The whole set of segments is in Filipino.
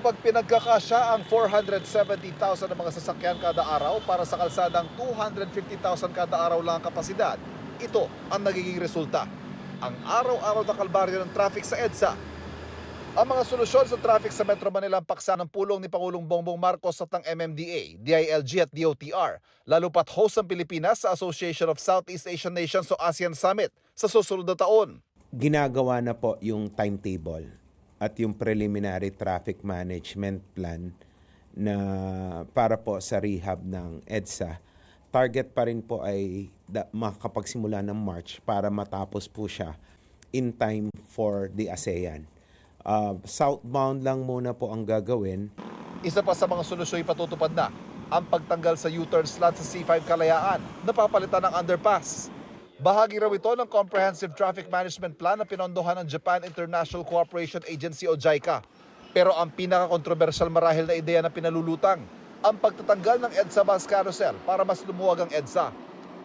Kapag pinagkakasya ang 470,000 na mga sasakyan kada araw para sa kalsadang 250,000 kada araw lang ang kapasidad, ito ang nagiging resulta. Ang araw-araw na kalbaryo ng traffic sa EDSA. Ang mga solusyon sa traffic sa Metro Manila ang paksa ng pulong ni Pangulong Bongbong Marcos at ng MMDA, DILG at DOTR, lalo pat host ang Pilipinas sa Association of Southeast Asian Nations o ASEAN Summit sa susunod na taon. Ginagawa na po yung timetable at yung preliminary traffic management plan na para po sa rehab ng EDSA. Target pa rin po ay makakapagsimula ng March para matapos po siya in time for the ASEAN. Southbound lang muna po ang gagawin. Isa pa sa mga solusyon ipatutupad na ang pagtanggal sa U-turn slot sa C5 Kalayaan na papalitan ng underpass. Bahagi raw ito ng Comprehensive Traffic Management Plan na pinondohan ng Japan International Cooperation Agency o JICA. Pero ang pinaka-controversial marahil na ideya na pinalulutang, ang pagtatanggal ng EDSA bus carousel para mas lumuwag ang EDSA.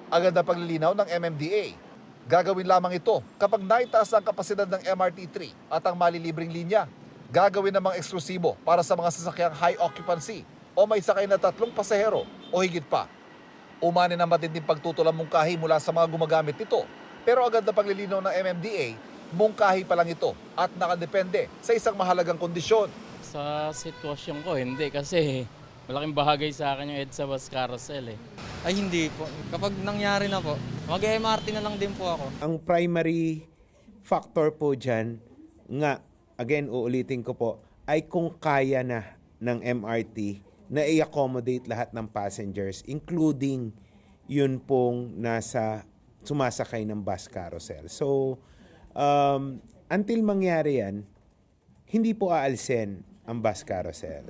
Agad na paglilinaw ng MMDA. Gagawin lamang ito kapag naitaas ang kapasidad ng MRT3 at ang malilibreng linya. Gagawin namang eksklusibo para sa mga sasakyang high occupancy o may sakay na 3 pasahero o higit pa. Umani na matinding pagtutulang mungkahi mula sa mga gumagamit nito. Pero agad na paglilinaw ng MMDA, mungkahi pa lang ito at nakadepende sa isang mahalagang kondisyon. Sa sitwasyon ko, hindi kasi malaking bahagay sa akin yung EDSA bus carousel eh. Ay hindi po. Kapag nangyari na po, mag-MRT na lang din po ako. Ang primary factor po dyan, nga, again, uulitin ko po, ay kung kaya na ng MRT na i-accommodate lahat ng passengers, including yun pong sumasakay ng bus carousel. So, until mangyari yan, hindi po aalsin ang bus carousel.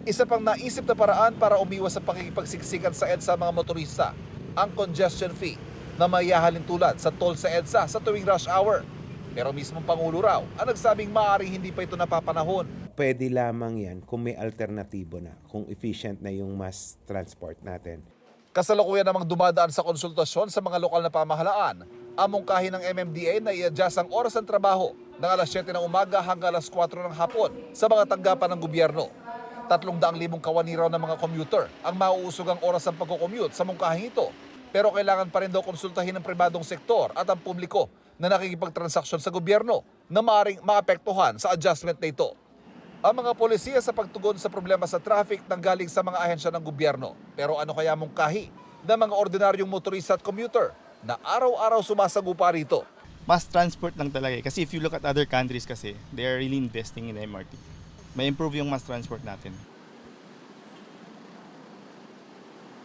Isa pang naisip na paraan para umiwas sa pakikipagsiksikan sa EDSA mga motorista, ang congestion fee na mayahalin tulad sa toll sa EDSA sa tuwing rush hour. Pero mismong Pangulo raw ang nagsabing maaaring hindi pa ito napapanahon. Pwede lamang yan kung may alternatibo na, kung efficient na yung mass transport natin. Kasalukuyan namang dumadaan sa konsultasyon sa mga lokal na pamahalaan, ang mungkahi ng MMDA na i-adjust ang oras ng trabaho ng alas 7 ng umaga hanggang alas 4 ng hapon sa mga tanggapan ng gobyerno. 300,000 kawani raw ng mga commuter ang mauusugang oras ng pagko-commute sa mungkahing ito. Pero kailangan pa rin daw konsultahin ng pribadong sektor at ang publiko na nakikipagtransaksyon sa gobyerno na maaaring maapektuhan sa adjustment na ito. Ang mga polisiya sa pagtugon sa problema sa traffic nanggaling sa mga ahensya ng gobyerno. Pero ano kaya mungkahi ng mga ordinaryong motorista at commuter na araw-araw sumasagupa rito? Mass transport lang talaga eh. Kasi if you look at other countries kasi, they are really investing in MRT. May improve yung mass transport natin.